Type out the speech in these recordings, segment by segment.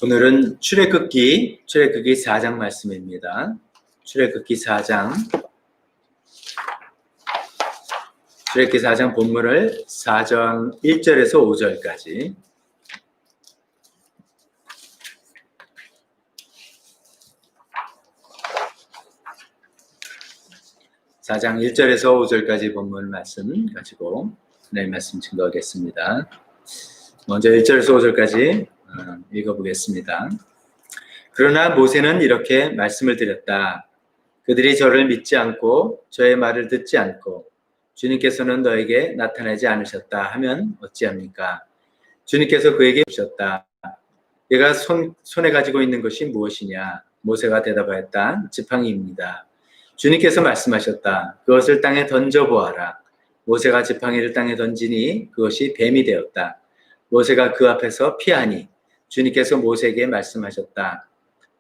오늘은 출애굽기 4장 말씀입니다. 출애굽기 4장 본문을 4장 1절에서 5절까지 (4장 1절에서 5절까지) 본문 말씀 가지고 하나님 말씀 증거하겠습니다. 먼저 1절에서 5절까지 읽어보겠습니다. 그러나 모세는 이렇게 말씀을 드렸다. 그들이 저를 믿지 않고 저의 말을 듣지 않고 주님께서는 너에게 나타나지 않으셨다 하면 어찌합니까? 주님께서 그에게 오셨다. 내가 손에 가지고 있는 것이 무엇이냐? 모세가 대답하였다. 지팡이입니다. 주님께서 말씀하셨다. 그것을 땅에 던져보아라. 모세가 지팡이를 땅에 던지니 그것이 뱀이 되었다. 모세가 그 앞에서 피하니 주님께서 모세에게 말씀하셨다.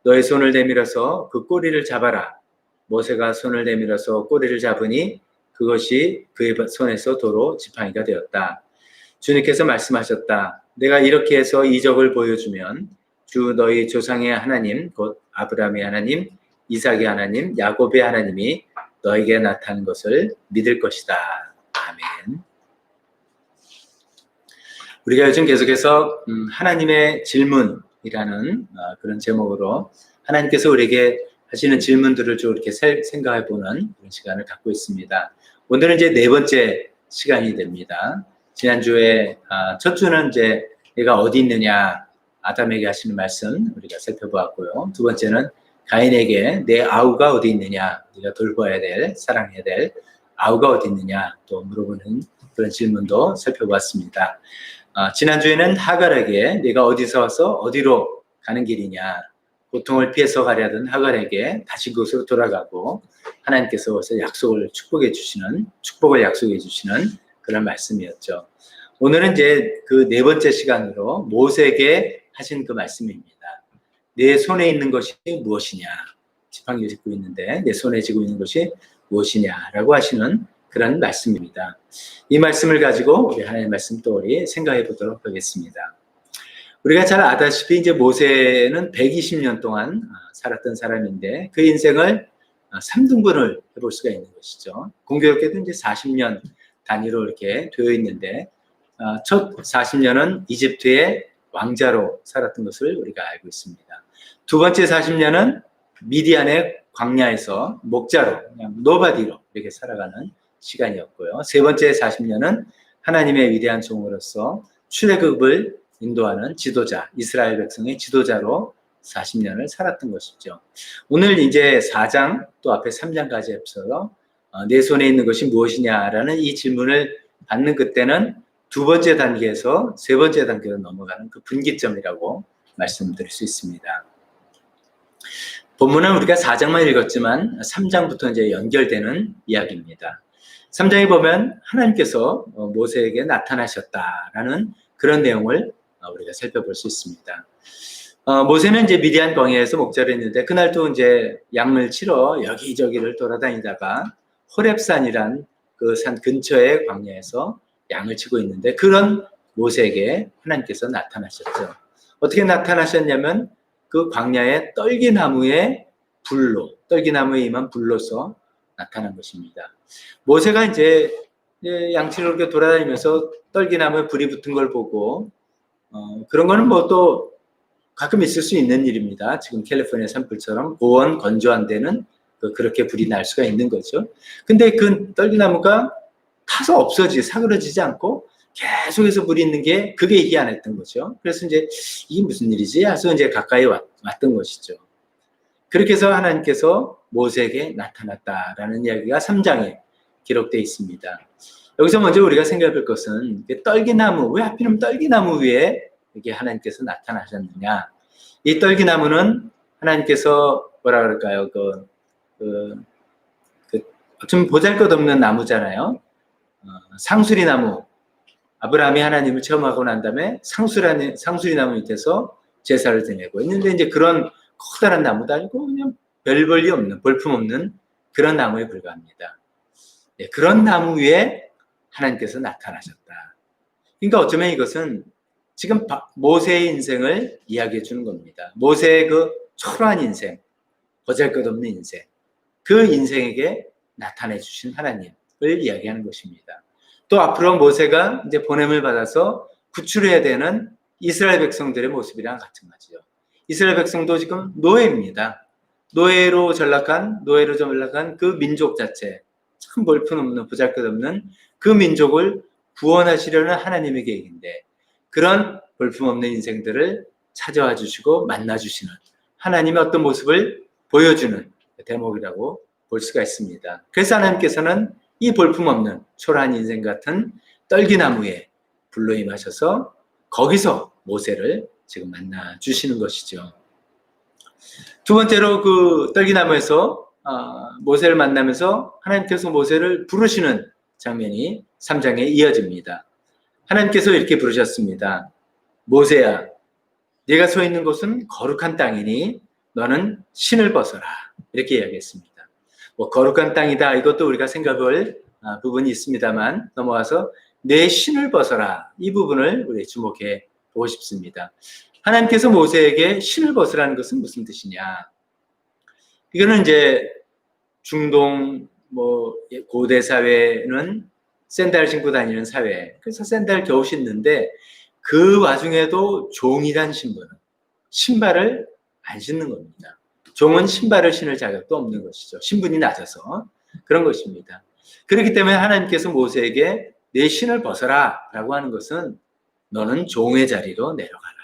너의 손을 내밀어서 그 꼬리를 잡아라. 모세가 손을 내밀어서 꼬리를 잡으니 그것이 그의 손에서 도로 지팡이가 되었다. 주님께서 말씀하셨다. 내가 이렇게 해서 이적을 보여주면 주 너희 조상의 하나님 곧 아브라함의 하나님, 이삭의 하나님, 야곱의 하나님이 너에게 나타난 것을 믿을 것이다. 아멘. 우리가 요즘 계속해서 하나님의 질문이라는 그런 제목으로 하나님께서 우리에게 하시는 질문들을 좀 이렇게 생각해보는 그런 시간을 갖고 있습니다. 오늘은 이제 네 번째 시간이 됩니다. 지난주에 첫 주는 이제 내가 어디 있느냐 아담에게 하시는 말씀 우리가 살펴보았고요. 두 번째는 가인에게 내 아우가 어디 있느냐, 네가 돌봐야 될, 사랑해야 될 아우가 어디 있느냐 또 물어보는 그런 질문도 살펴보았습니다. 지난주에는 하갈에게 네가 어디서 와서 어디로 가는 길이냐, 고통을 피해서 가려던 하갈에게 다시 그곳으로 돌아가고 하나님께서 그것을 축복을 약속해 주시는 그런 말씀이었죠. 오늘은 이제 그 네 번째 시간으로 모세에게 하신 그 말씀입니다. 내 손에 있는 것이 무엇이냐, 지팡이를 짚고 있는데 내 손에 쥐고 있는 것이 무엇이냐라고 하시는 그런 말씀입니다. 이 말씀을 가지고 우리 하나님의 말씀 또 우리 생각해 보도록 하겠습니다. 우리가 잘 아다시피 이제 모세는 120년 동안 살았던 사람인데 그 인생을 3등분을 해볼 수가 있는 것이죠. 공교롭게도 이제 40년 단위로 이렇게 되어 있는데 첫 40년은 이집트의 왕자로 살았던 것을 우리가 알고 있습니다. 두 번째 40년은 미디안의 광야에서 목자로, 그냥 노바디로 이렇게 살아가는 시간이었고요. 세 번째 40년은 하나님의 위대한 종으로서 출애굽을 인도하는 지도자, 이스라엘 백성의 지도자로 40년을 살았던 것이죠. 오늘 이제 4장 또 앞에 3장까지 합쳐서 내 손에 있는 것이 무엇이냐라는 이 질문을 받는 그때는 두 번째 단계에서 세 번째 단계로 넘어가는 그 분기점이라고 말씀드릴 수 있습니다. 본문은 우리가 4장만 읽었지만 3장부터 이제 연결되는 이야기입니다. 3장에 보면 하나님께서 모세에게 나타나셨다라는 그런 내용을 우리가 살펴볼 수 있습니다. 모세는 이제 미디안 광야에서 목자를 했는데 그날도 이제 양을 치러 여기저기를 돌아다니다가 호렙산이란 그 산 근처의 광야에서 양을 치고 있는데 그런 모세에게 하나님께서 나타나셨죠. 어떻게 나타나셨냐면 그 광야의 떨기나무에 떨기나무에 임한 불로서 나타난 것입니다. 모세가 이제 양치로 이렇게 돌아다니면서 떨기나무에 불이 붙은 걸 보고 그런 거는 뭐 또 가끔 있을 수 있는 일입니다. 지금 캘리포니아 산불처럼 고온 건조한 데는 그렇게 불이 날 수가 있는 거죠. 근데 그 떨기나무가 타서 사그러지지 않고 계속해서 불이 있는 게 그게 희한했던 거죠. 그래서 이제 이게 무슨 일이지? 해서 이제 가까이 왔던 것이죠. 그렇게 해서 하나님께서 모세에게 나타났다라는 이야기가 3장에 기록되어 있습니다. 여기서 먼저 우리가 생각해 볼 것은 떨기나무, 왜 하필이면 떨기나무 위에 이게 하나님께서 나타나셨느냐? 이 떨기나무는 하나님께서 뭐라 그럴까요? 좀 보잘것없는 나무잖아요. 상수리나무. 아브라함이 하나님을 처음 하고 난 다음에 상수리나무 밑에서 제사를 지내고 있는데 이제 그런 커다란 나무도 아니고 그냥 별 볼일 없는, 볼품없는 그런 나무에 불과합니다. 네, 그런 나무 위에 하나님께서 나타나셨다. 그러니까 어쩌면 이것은 지금 모세의 인생을 이야기해 주는 겁니다. 모세의 그 초라한 인생, 보잘것없는 인생, 그 인생에게 나타내 주신 하나님을 이야기하는 것입니다. 또 앞으로 모세가 이제 보냄을 받아서 구출해야 되는 이스라엘 백성들의 모습이랑 같은 거죠. 이스라엘 백성도 지금 노예입니다. 노예로 전락한 그 민족 자체, 참 볼품없는 보잘것없는 그 민족을 구원하시려는 하나님의 계획인데, 그런 볼품없는 인생들을 찾아와 주시고 만나 주시는 하나님의 어떤 모습을 보여주는 대목이라고 볼 수가 있습니다. 그래서 하나님께서는 이 볼품없는 초라한 인생 같은 떨기나무에 불로 임하셔서 거기서 모세를 지금 만나 주시는 것이죠. 두 번째로 그 떨기나무에서 모세를 만나면서 하나님께서 모세를 부르시는 장면이 3장에 이어집니다. 하나님께서 이렇게 부르셨습니다. 모세야, 네가 서 있는 곳은 거룩한 땅이니 너는 신을 벗어라. 이렇게 이야기했습니다. 뭐 거룩한 땅이다, 이것도 우리가 생각할 부분이 있습니다만 넘어와서 내 신을 벗어라, 이 부분을 우리 주목해 보고 싶습니다. 하나님께서 모세에게 신을 벗으라는 것은 무슨 뜻이냐? 이거는 이제 중동 고대 사회는 샌들 신고 다니는 사회, 그래서 샌들 겨우 신는데 그 와중에도 종이란 신분은 신발을 안 신는 겁니다. 종은 신발을 신을 자격도 없는 것이죠. 신분이 낮아서 그런 것입니다. 그렇기 때문에 하나님께서 모세에게 내 신을 벗어라 라고 하는 것은 너는 종의 자리로 내려가라,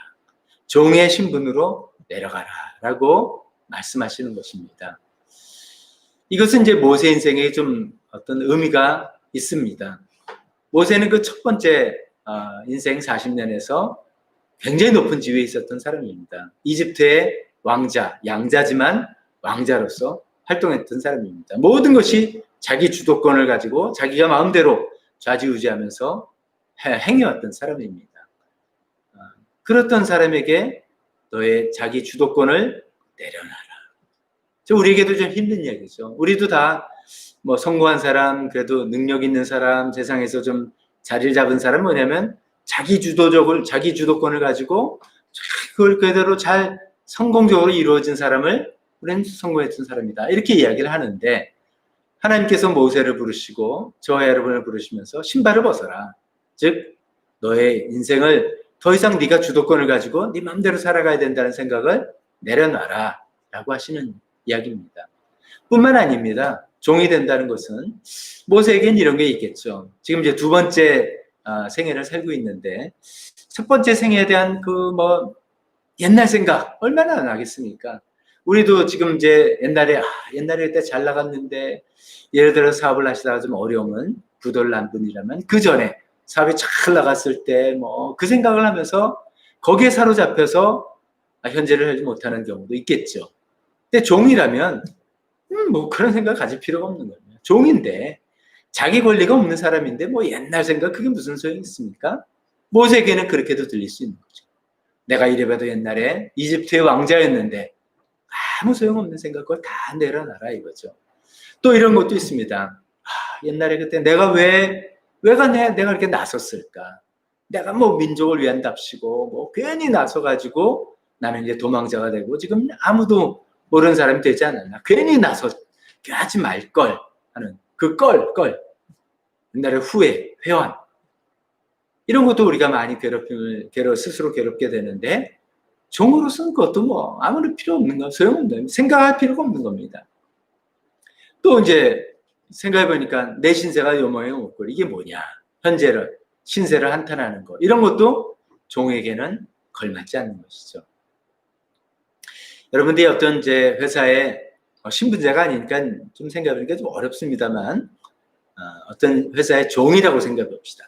종의 신분으로 내려가라 라고 말씀하시는 것입니다. 이것은 이제 모세 인생에 좀 어떤 의미가 있습니다. 모세는 그 첫 번째 인생 40년에서 굉장히 높은 지위에 있었던 사람입니다. 이집트의 왕자, 양자지만 왕자로서 활동했던 사람입니다. 모든 것이 자기 주도권을 가지고 자기가 마음대로 좌지우지하면서 행해왔던 사람입니다. 그렇던 사람에게 너의 자기 주도권을 내려놔라. 우리에게도 좀 힘든 이야기죠. 우리도 다 뭐 성공한 사람, 그래도 능력 있는 사람, 세상에서 좀 자리를 잡은 사람은 뭐냐면 자기 주도권을 가지고 그걸 그대로 잘 성공적으로 이루어진 사람을 우리는 성공했던 사람이다, 이렇게 이야기를 하는데, 하나님께서 모세를 부르시고 저와 여러분을 부르시면서 신발을 벗어라. 즉 너의 인생을 더 이상 네가 주도권을 가지고 네 마음대로 살아가야 된다는 생각을 내려놔라 라고 하시는 이야기입니다. 뿐만 아닙니다. 종이 된다는 것은 모세에겐 이런 게 있겠죠. 지금 이제 두 번째 생애를 살고 있는데, 첫 번째 생애에 대한 옛날 생각 얼마나 나겠습니까? 우리도 지금 이제 옛날에 그때 잘 나갔는데, 예를 들어 사업을 하시다가 좀 어려움은 부도를 난 분이라면 그 전에 사업이 잘 나갔을 때 그 생각을 하면서 거기에 사로잡혀서 현재를 하지 못하는 경우도 있겠죠. 근데 종이라면 그런 생각 가질 필요가 없는 거예요. 종인데 자기 권리가 없는 사람인데 옛날 생각 그게 무슨 소용이 있습니까? 모세에게는 그렇게도 들릴 수 있는 거죠. 내가 이래봐도 옛날에 이집트의 왕자였는데 아무 소용없는 생각 그걸 다 내려놔라 이거죠. 또 이런 것도 있습니다. 옛날에 그때 내가 내가 이렇게 나섰을까? 내가 민족을 위한답시고 괜히 나서가지고 나는 이제 도망자가 되고 지금 아무도 모르는 사람이 되지 않았나? 괜히 하지 말걸 하는 그 옛날에 후회, 회환, 이런 것도 우리가 많이 스스로 괴롭게 되는데, 종으로서는 그것도 아무런 필요 없는 거, 소용없는, 생각할 필요가 없는 겁니다. 또 이제 생각해보니까 내 신세가 요모에 없고 이게 뭐냐? 신세를 한탄하는 거, 이런 것도 종에게는 걸맞지 않는 것이죠. 여러분들이 어떤 이제 회사에 신분제가 아니니까 좀 생각해보니까 좀 어렵습니다만, 어떤 회사의 종이라고 생각해 봅시다.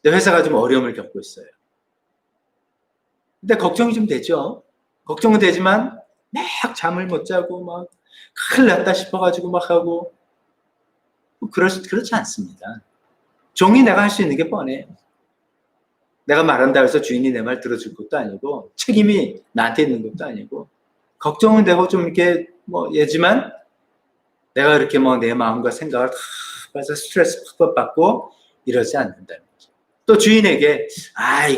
근데 회사가 좀 어려움을 겪고 있어요. 근데 걱정이 좀 되죠. 걱정은 되지만 막 잠을 못 자고 큰일 났다 싶어가지고 하고, 그렇지 않습니다. 종이 내가 할 수 있는 게 뻔해요. 내가 말한다 해서 주인이 내 말 들어줄 것도 아니고, 책임이 나한테 있는 것도 아니고, 걱정은 되고 좀 이렇게 예지만 내가 이렇게 내 마음과 생각을 다 해서 스트레스 팍팍 받고 이러지 않는다는 거죠. 또 주인에게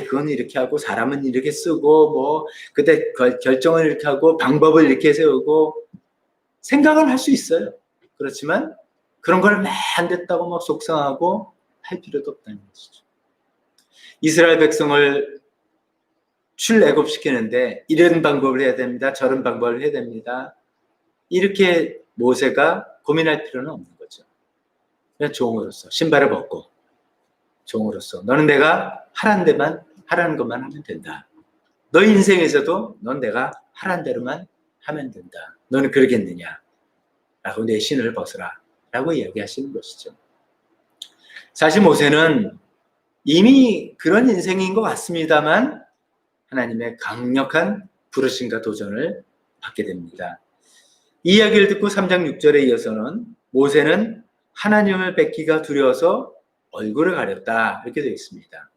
그건 이렇게 하고 사람은 이렇게 쓰고 뭐 그때 결정을 이렇게 하고 방법을 이렇게 세우고 생각을 할 수 있어요. 그렇지만 그런 걸 안 됐다고 막 속상하고 할 필요도 없다는 것이죠. 이스라엘 백성을 출애굽시키는데 이런 방법을 해야 됩니다. 저런 방법을 해야 됩니다. 이렇게 모세가 고민할 필요는 없는 거죠. 그냥 종으로서 신발을 벗고 종으로서 너는 내가 하라는 것만 하면 된다. 너 인생에서도 넌 내가 하라는 대로만 하면 된다. 너는 그러겠느냐? 라고 내 신을 벗으라. 라고 이야기하시는 것이죠. 사실 모세는 이미 그런 인생인 것 같습니다만 하나님의 강력한 부르심과 도전을 받게 됩니다. 이 이야기를 듣고 3장 6절에 이어서는 모세는 하나님을 뵙기가 두려워서 얼굴을 가렸다. 이렇게 되어 있습니다.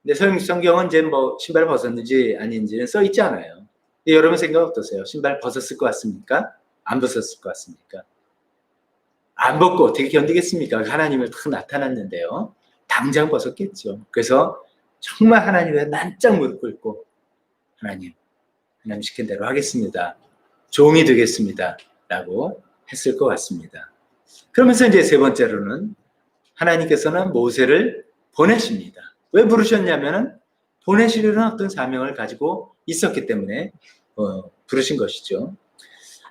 근데 성경은 이제 뭐 신발 벗었는지 아닌지는 써 있지 않아요. 여러분 생각 어떠세요? 신발 벗었을 것 같습니까? 안 벗었을 것 같습니까? 안 벗고 어떻게 견디겠습니까? 하나님을 딱 나타났는데요. 당장 벗었겠죠. 그래서 정말 하나님의 난짝 무릎 꿇고 하나님 시킨 대로 하겠습니다. 종이 되겠습니다. 라고 했을 것 같습니다. 그러면서 이제 세 번째로는 하나님께서는 모세를 보내십니다. 왜 부르셨냐면은 보내시려는 어떤 사명을 가지고 있었기 때문에 부르신 것이죠.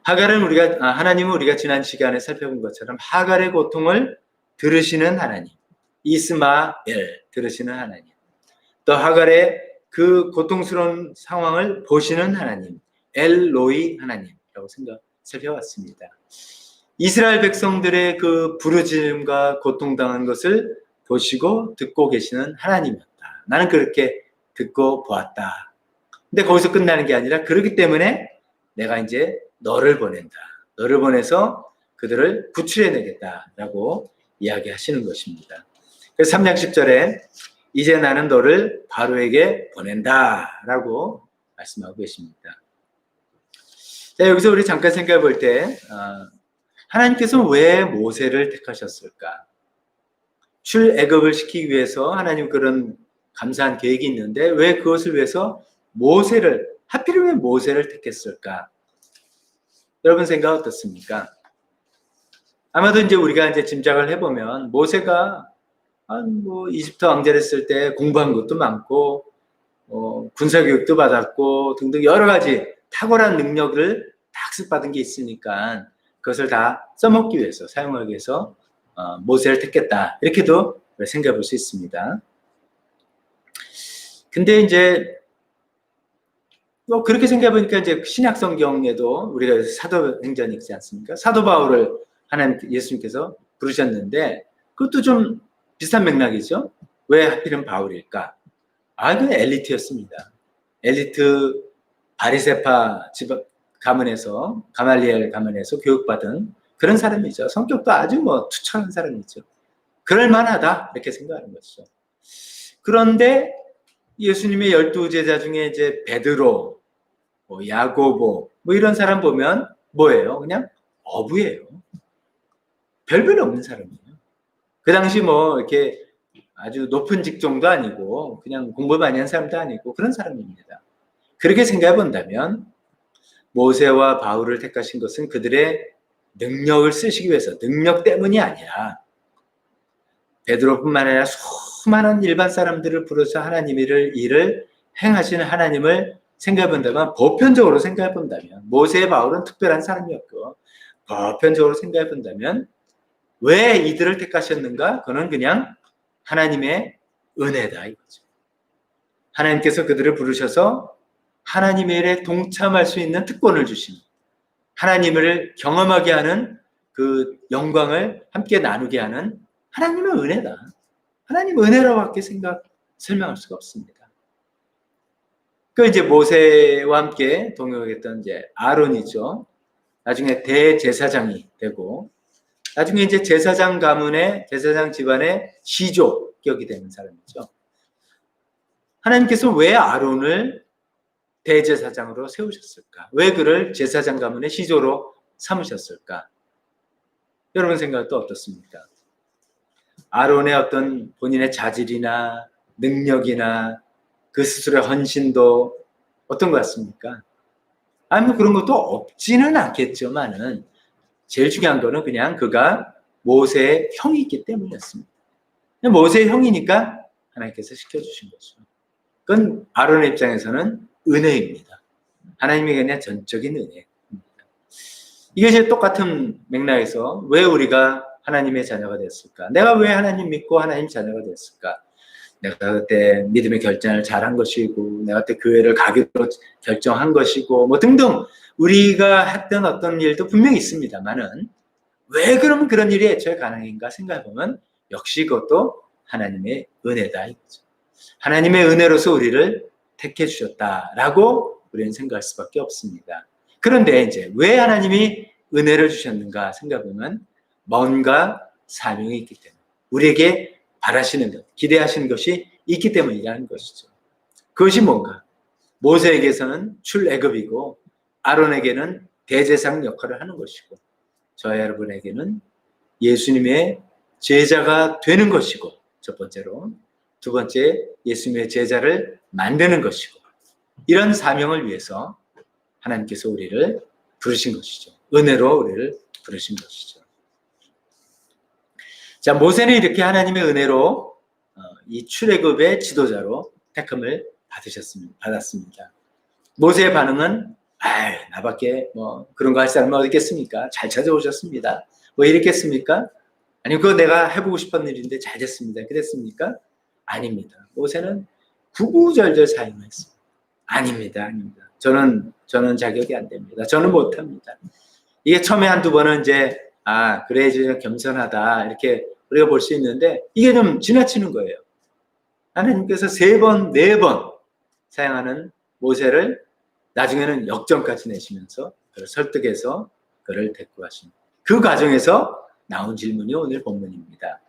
하나님은 우리가 지난 시간에 살펴본 것처럼 하갈의 고통을 들으시는 하나님, 이스마엘 들으시는 하나님, 또 하갈의 그 고통스러운 상황을 보시는 하나님, 엘로이 하나님이라고 살펴봤습니다. 이스라엘 백성들의 그 부르짖음과 고통당한 것을 보시고 듣고 계시는 하나님이었다. 나는 그렇게 듣고 보았다. 근데 거기서 끝나는 게 아니라 그렇기 때문에 내가 이제 너를 보낸다. 너를 보내서 그들을 구출해내겠다라고 이야기하시는 것입니다. 그래서 3장 10절에 이제 나는 너를 바로에게 보낸다라고 말씀하고 계십니다. 자, 여기서 우리 잠깐 생각해 볼 때 하나님께서 왜 모세를 택하셨을까? 출애굽을 시키기 위해서 하나님 그런 감사한 계획이 있는데 왜 그것을 위해서 하필이면 왜 모세를 택했을까? 여러분 생각 어떻습니까? 아마도 이제 우리가 이제 짐작을 해보면 모세가 뭐 이집트 왕자를 했을 때 공부한 것도 많고 군사교육도 받았고 등등 여러 가지 탁월한 능력을 학습받은 게 있으니까 그것을 다 써먹기 위해서 사용하기 위해서 모세를 택했다 이렇게도 생각해 볼 수 있습니다. 근데 이제 그렇게 생각해 보니까 이제 신약 성경에도 우리가 사도행전이 있지 않습니까? 사도 바울을 예수님께서 부르셨는데 그것도 좀 비슷한 맥락이죠. 왜 하필은 바울일까? 그 엘리트였습니다. 엘리트 바리새파 가문에서 가말리엘 가문에서 교육받은 그런 사람이죠. 성격도 아주 투철한 사람이죠. 그럴 만하다 이렇게 생각하는 것이죠. 그런데 예수님의 12제자 중에 이제 베드로, 야고보 이런 사람 보면 뭐예요? 그냥 어부예요. 별별 없는 사람이에요. 그 당시 이렇게 아주 높은 직종도 아니고 그냥 공부 많이 한 사람도 아니고 그런 사람입니다. 그렇게 생각해 본다면 모세와 바울을 택하신 것은 그들의 능력을 쓰시기 위해서 능력 때문이 아니라 베드로뿐만 아니라 수많은 일반 사람들을 부르셔 하나님의 일을 행하시는 하나님을 생각해 본다면 보편적으로 생각해 본다면 모세의 바울은 특별한 사람이었고 보편적으로 생각해 본다면 왜 이들을 택하셨는가? 그건 그냥 하나님의 은혜다 이거죠. 하나님께서 그들을 부르셔서 하나님의 일에 동참할 수 있는 특권을 주신 하나님을 경험하게 하는 그 영광을 함께 나누게 하는 하나님의 은혜다. 하나님 은혜라고밖에 설명할 수가 없습니다. 그 이제 모세와 함께 동역했던 이제 아론이죠. 나중에 대제사장이 되고 나중에 이제 제사장 집안의 시족격이 되는 사람이죠. 하나님께서 왜 아론을 대제사장으로 세우셨을까? 왜 그를 제사장 가문의 시조로 삼으셨을까? 여러분 생각도 어떻습니까? 아론의 어떤 본인의 자질이나 능력이나 그 스스로의 헌신도 어떤 것 같습니까? 아니, 뭐 그런 것도 없지는 않겠지만은 제일 중요한 거는 그냥 그가 모세의 형이기 때문이었습니다. 모세의 형이니까 하나님께서 시켜주신 거죠. 그건 아론의 입장에서는 은혜입니다. 하나님에게 그냥 전적인 은혜입니다. 이것이 똑같은 맥락에서 왜 우리가 하나님의 자녀가 됐을까? 내가 왜 하나님 믿고 하나님 자녀가 됐을까? 내가 그때 믿음의 결정을 잘한 것이고, 내가 그때 교회를 가기로 결정한 것이고, 뭐 등등 우리가 했던 어떤 일도 분명히 있습니다만은 왜 그러면 그런 일이 애초에 가능한가 생각해보면 역시 그것도 하나님의 은혜다 이거죠. 하나님의 은혜로서 우리를 택해 주셨다라고 우리는 생각할 수밖에 없습니다. 그런데 이제 왜 하나님이 은혜를 주셨는가 생각해보면 뭔가 사명이 있기 때문에 우리에게 바라시는 것, 기대하시는 것이 있기 때문이라는 것이죠. 그것이 뭔가? 모세에게서는 출애굽이고 아론에게는 대제사장 역할을 하는 것이고 저와 여러분에게는 예수님의 제자가 되는 것이고 첫 번째로 두 번째 예수님의 제자를 만드는 것이고 이런 사명을 위해서 하나님께서 우리를 부르신 것이죠. 은혜로 우리를 부르신 것이죠. 자, 모세는 이렇게 하나님의 은혜로 이 출애굽의 지도자로 택함을 받았습니다. 모세의 반응은 나밖에 뭐 그런 거 할 사람은 어디 있겠습니까? 잘 찾아오셨습니다. 뭐 이랬겠습니까? 아니 그거 내가 해보고 싶은 일인데 잘 됐습니다. 그랬습니까? 아닙니다. 모세는 구구절절 사용했습니다. 아닙니다. 저는 자격이 안 됩니다. 저는 못합니다. 이게 처음에 한두 번은 이제 그래야지 겸손하다 이렇게 우리가 볼 수 있는데 이게 좀 지나치는 거예요. 하나님께서 3번, 4번 사용하는 모세를 나중에는 역전까지 내시면서 그를 설득해서 그를 데리고 가십니다. 그 과정에서 나온 질문이 오늘 본문입니다.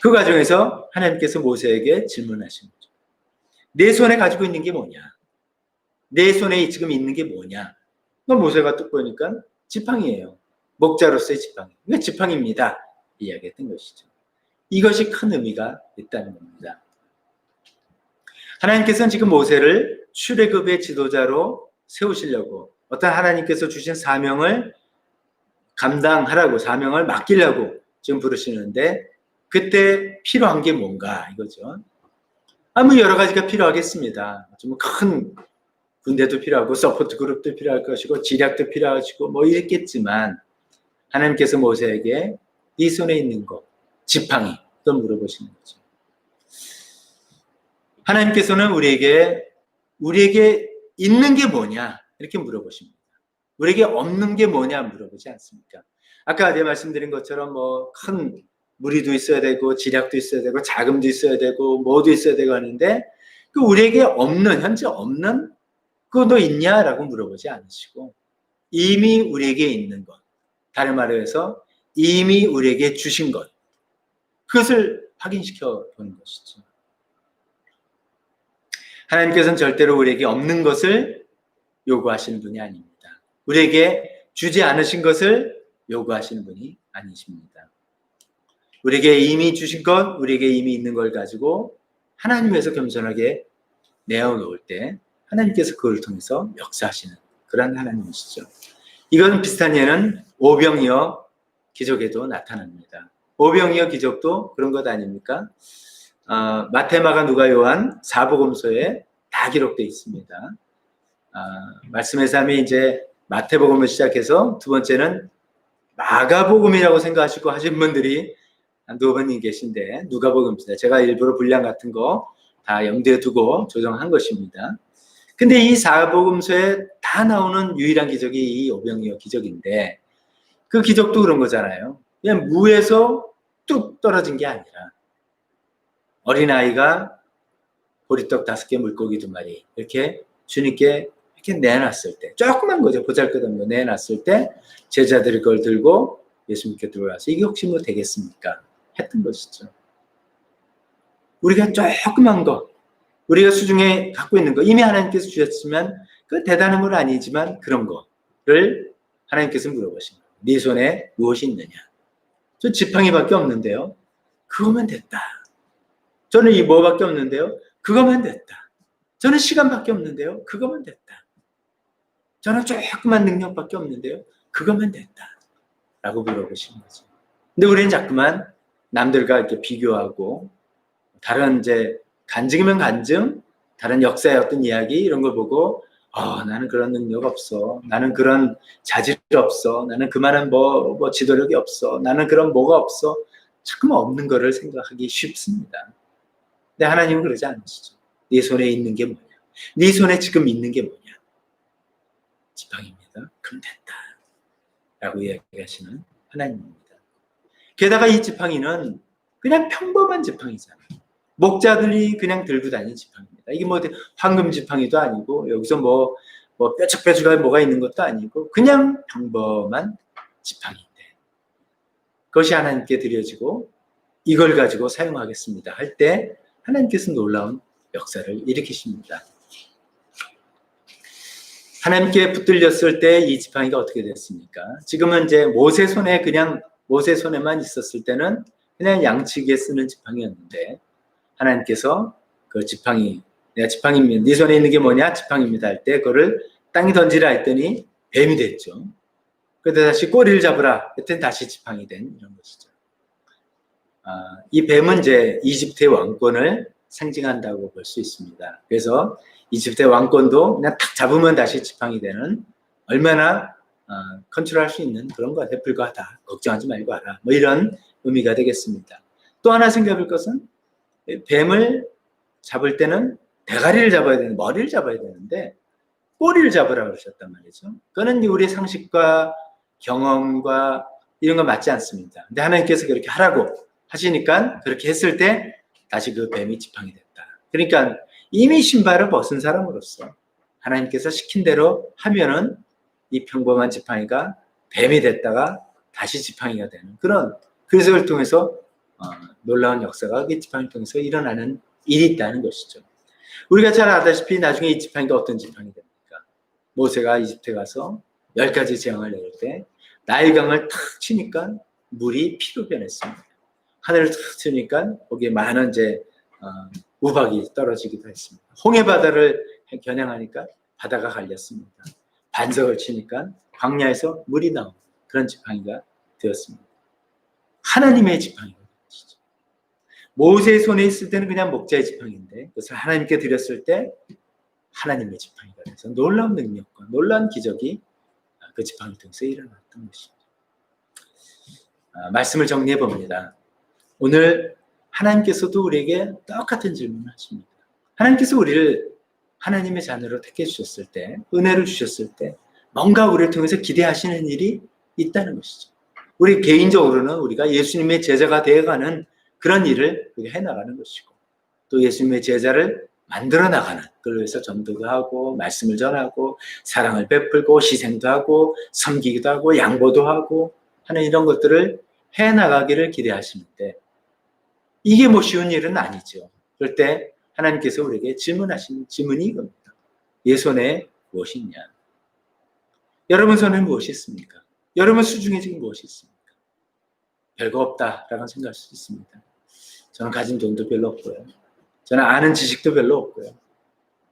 그 과정에서 하나님께서 모세에게 질문하신 거죠. 내 손에 가지고 있는 게 뭐냐? 내 손에 지금 있는 게 뭐냐? 모세가 뚝 보니까 지팡이에요. 목자로서의 지팡이. 이게 지팡이입니다. 이야기했던 것이죠. 이것이 큰 의미가 있다는 겁니다. 하나님께서는 지금 모세를 출애굽의 지도자로 세우시려고 어떤 하나님께서 주신 사명을 감당하라고 사명을 맡기려고 지금 부르시는데 그때 필요한 게 뭔가 이거죠. 뭐 여러 가지가 필요하겠습니다. 좀 큰 군대도 필요하고 서포트 그룹도 필요할 것이고 지략도 필요하시고 뭐 이랬겠지만 하나님께서 모세에게 네 손에 있는 거 지팡이 또 물어보시는 거죠. 하나님께서는 우리에게 있는 게 뭐냐 이렇게 물어보십니다. 우리에게 없는 게 뭐냐 물어보지 않습니까? 아까 제가 말씀드린 것처럼 뭐 큰 무리도 있어야 되고 지략도 있어야 되고 자금도 있어야 되고 뭐도 있어야 되고 하는데 그 우리에게 없는 현재 없는 그거 너 있냐라고 물어보지 않으시고 이미 우리에게 있는 것 다른 말로 해서 이미 우리에게 주신 것 그것을 확인시켜 보는 것이죠. 하나님께서는 절대로 우리에게 없는 것을 요구하시는 분이 아닙니다. 우리에게 주지 않으신 것을 요구하시는 분이 아니십니다. 우리에게 이미 주신 것, 우리에게 이미 있는 걸 가지고 하나님에서 겸손하게 내어놓을 때 하나님께서 그걸 통해서 역사하시는 그런 하나님이시죠. 이건 비슷한 예는 오병이어 기적에도 나타납니다. 오병이어 기적도 그런 것 아닙니까? 마태, 마가, 누가, 요한 사복음서에 다 기록되어 있습니다. 말씀의 삶이 이제 마태복음을 시작해서 두 번째는 마가복음이라고 생각하시고 하신 분들이 한두 분이 계신데 누가복음입니다. 제가 일부러 분량 같은 거 다 염두에 두고 조정한 것입니다. 근데 이 사복음서에 다 나오는 유일한 기적이 이 오병이어 기적인데 그 기적도 그런 거잖아요. 그냥 무에서 뚝 떨어진 게 아니라 어린아이가 보리떡 5개 물고기 2마리 이렇게 주님께 이렇게 내놨을 때 조그만 거죠. 보잘것없는 거 내놨을 때 제자들이 그걸 들고 예수님께 들어와서 이게 혹시 뭐 되겠습니까? 했던 것이죠. 우리가 조그만 거 우리가 수중에 갖고 있는 거 이미 하나님께서 주셨지만 그 대단한 건 아니지만 그런 거를 하나님께서 물어보신 거예요. 네 손에 무엇이 있느냐? 저 지팡이밖에 없는데요. 그거면 됐다. 저는 이 뭐밖에 없는데요. 그거면 됐다. 저는 시간밖에 없는데요. 그거면 됐다. 저는 조그만 능력밖에 없는데요. 그거면 됐다. 라고 물어보시는 거죠. 근데 우리는 자꾸만 남들과 이렇게 비교하고 다른 이제 간증이면 간증, 다른 역사의 어떤 이야기 이런 걸 보고 나는 그런 능력 없어. 나는 그런 자질 없어. 나는 그만한 뭐 지도력이 없어. 나는 그런 뭐가 없어. 자꾸만 없는 거를 생각하기 쉽습니다. 근데 하나님은 그러지 않으시죠. 네 손에 있는 게 뭐냐? 네 손에 지금 있는 게 뭐냐? 지팡이입니다. 그럼 됐다. 라고 이야기하시는 하나님입니다. 게다가 이 지팡이는 그냥 평범한 지팡이잖아요. 목자들이 그냥 들고 다니는 지팡이입니다. 이게 뭐 황금 지팡이도 아니고 여기서 뭐 뾰족뾰족한 뭐가 있는 것도 아니고 그냥 평범한 지팡이인데 그것이 하나님께 드려지고 이걸 가지고 사용하겠습니다 할 때 하나님께서 놀라운 역사를 일으키십니다. 하나님께 붙들렸을 때 이 지팡이가 어떻게 됐습니까? 지금은 이제 모세 손에만 있었을 때는 그냥 양치기에 쓰는 지팡이였는데 하나님께서 그 지팡이, 내가 지팡이입니다. 네 손에 있는 게 뭐냐? 지팡이입니다 할 때 그거를 땅에 던지라 했더니 뱀이 됐죠. 그때 다시 꼬리를 잡으라 했더니 다시 지팡이 된 이런 것이죠. 이 뱀은 이제 이집트의 왕권을 상징한다고 볼 수 있습니다. 그래서 이집트의 왕권도 그냥 탁 잡으면 다시 지팡이 되는 얼마나 컨트롤할 수 있는 그런 것에 불과하다. 걱정하지 말고 하라. 뭐 이런 의미가 되겠습니다. 또 하나 생각할 것은 뱀을 잡을 때는 대가리를 잡아야 되는데 머리를 잡아야 되는데 꼬리를 잡으라고 그러셨단 말이죠. 그거는 우리의 상식과 경험과 이런 거 맞지 않습니다. 근데 하나님께서 그렇게 하라고 하시니까 그렇게 했을 때 다시 그 뱀이 지팡이 됐다. 그러니까 이미 신발을 벗은 사람으로서 하나님께서 시킨 대로 하면은 이 평범한 지팡이가 뱀이 됐다가 다시 지팡이가 되는 그런 그래서 그걸 통해서 놀라운 역사가 이 지팡이를 통해서 일어나는 일이 있다는 것이죠. 우리가 잘 알다시피 나중에 이 지팡이가 어떤 지팡이 됩니까? 모세가 이집트에 가서 10가지 재앙을 내릴 때 나일강을 탁 치니까 물이 피로 변했습니다. 하늘을 탁 치니까 거기에 많은 이제 우박이 떨어지기도 했습니다. 홍해 바다를 겨냥하니까 바다가 갈렸습니다. 반석을 치니까 광야에서 물이 나오는 그런 지팡이가 되었습니다. 하나님의 지팡이가 되었죠. 모세의 손에 있을 때는 그냥 목자의 지팡이인데 그것을 하나님께 드렸을 때 하나님의 지팡이가 돼서 놀라운 능력과 놀라운 기적이 그 지팡이를 통해서 일어났던 것입니다. 말씀을 정리해 봅니다. 오늘 하나님께서도 우리에게 똑같은 질문을 하십니다. 하나님께서 우리를 하나님의 자녀로 택해 주셨을 때, 은혜를 주셨을 때 뭔가 우리를 통해서 기대하시는 일이 있다는 것이죠. 우리 개인적으로는 우리가 예수님의 제자가 되어가는 그런 일을 해나가는 것이고 또 예수님의 제자를 만들어 나가는 그걸 위해서 전도도 하고 말씀을 전하고 사랑을 베풀고 희생도 하고 섬기기도 하고 양보도 하고 하는 이런 것들을 해나가기를 기대하시는데 이게 뭐 쉬운 일은 아니죠. 그럴 때 하나님께서 우리에게 질문하신 질문이 이겁니다. 예 손에 무엇이 있냐? 여러분 손에 무엇이 있습니까? 여러분 수중에 지금 무엇이 있습니까? 별거 없다라고 생각할 수 있습니다. 저는 가진 돈도 별로 없고요. 저는 아는 지식도 별로 없고요.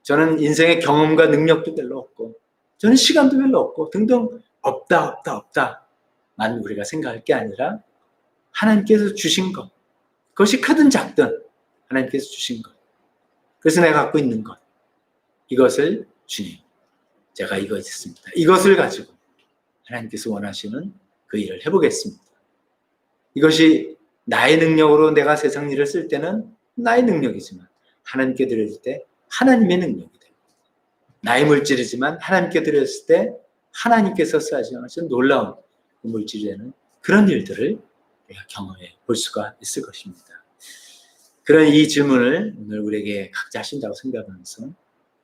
저는 인생의 경험과 능력도 별로 없고 저는 시간도 별로 없고 등등 없다만 우리가 생각할 게 아니라 하나님께서 주신 것 그것이 크든 작든 하나님께서 주신 것 그래서 내가 갖고 있는 것 이것을 주님 제가 이거 있습니다. 이것을 가지고 하나님께서 원하시는 그 일을 해보겠습니다. 이것이 나의 능력으로 내가 세상 일을 쓸 때는 나의 능력이지만 하나님께 드렸을 때 하나님의 능력이 됩니다. 나의 물질이지만 하나님께 드렸을 때 하나님께서 하시는 놀라운 물질이 되는 그런 일들을 우리가 경험해 볼 수가 있을 것입니다. 그런 이 질문을 오늘 우리에게 각자 하신다고 생각하면서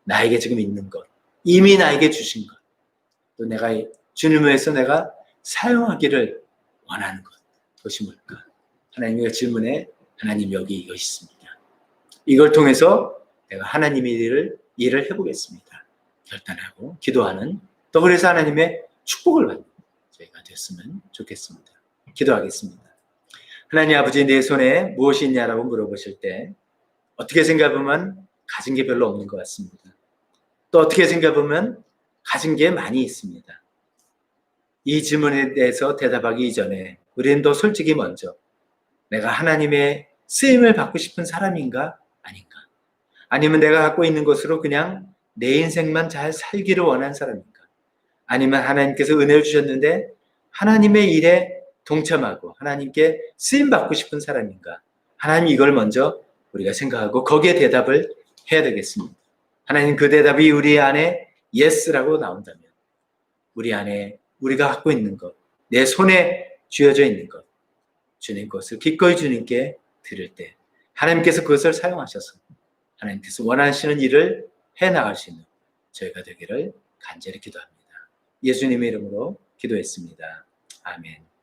나에게 지금 있는 것, 이미 나에게 주신 것, 또 내가 주님을 위해서 내가 사용하기를 원하는 것, 그것이 뭘까? 하나님의 질문에 하나님 여기 이거 있습니다. 이걸 통해서 내가 하나님의 일을 해보겠습니다. 결단하고 기도하는 또 그래서 하나님의 축복을 받는 저희가 됐으면 좋겠습니다. 기도하겠습니다. 하나님 아버지 내 손에 무엇이 있냐라고 물어보실 때 어떻게 생각하면 가진 게 별로 없는 것 같습니다. 또 어떻게 생각하면 가진 게 많이 있습니다. 이 질문에 대해서 대답하기 이전에 우리는 더 솔직히 먼저 내가 하나님의 쓰임을 받고 싶은 사람인가 아닌가? 아니면 내가 갖고 있는 것으로 그냥 내 인생만 잘 살기를 원하는 사람인가? 아니면 하나님께서 은혜를 주셨는데 하나님의 일에 동참하고 하나님께 쓰임 받고 싶은 사람인가? 하나님 이걸 먼저 우리가 생각하고 거기에 대답을 해야 되겠습니다. 하나님 그 대답이 우리 안에 yes라고 나온다면 우리 안에 우리가 갖고 있는 것, 내 손에 쥐어져 있는 것, 주님 것을 기꺼이 주님께 드릴 때 하나님께서 그것을 사용하셔서 하나님께서 원하시는 일을 해나갈 수 있는 저희가 되기를 간절히 기도합니다. 예수님의 이름으로 기도했습니다. 아멘.